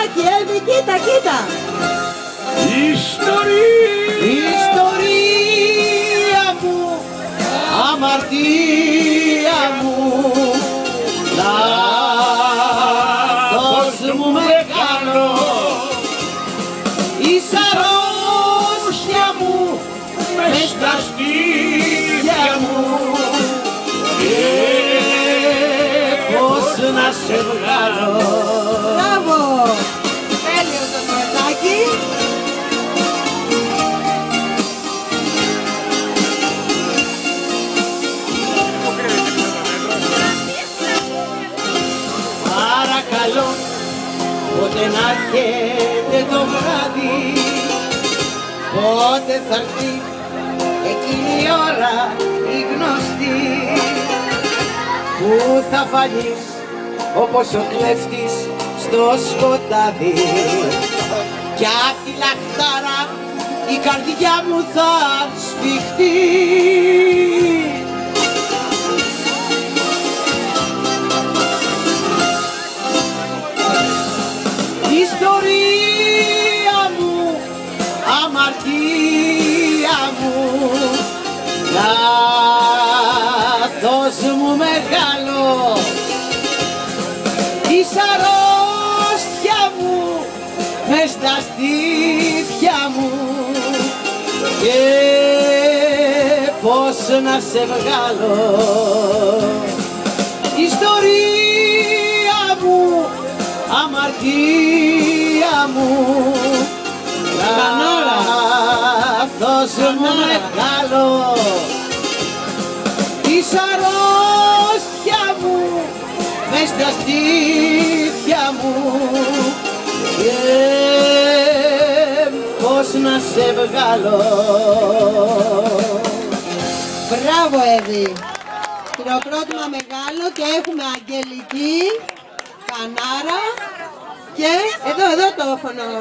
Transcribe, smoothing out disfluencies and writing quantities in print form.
Άκη, Εύη, κοίτα, κοίτα. Ιστορία μου, αμαρτία μου, λάθος μου μεγάλο, η αρρώστια μου μες στα σπίτια μου, και πώς να σε βγάλω. Μπράβο. Τέλειο το τραγουδάκι. Παρακαλώ, πότε να έρχεται το βράδυ, πότε θα έρθει εκείνη η ώρα η γνωστή, που θα φανείς όπως ο κλέφτης στο σκοτάδι, κι απ' τη λαχτάρα η καρδιά μου θα σφιχτεί. Ιστορία μου, αμαρτία μου, λάθος μου μεγάλο, η αρρώστια μου μες στα στήθια μου, και πώς να σε βγάλω. Ιστορία μου, αμαρτία μου, λάθος μου μεγάλο, η αρρώστια μου μες στα στήθια μου, και πώς να σε βγάλω. Μπράβο, Εύη. Χειροκρότημα μεγάλο και έχουμε Αγγελική, Κανάρα και εδώ το φωνό.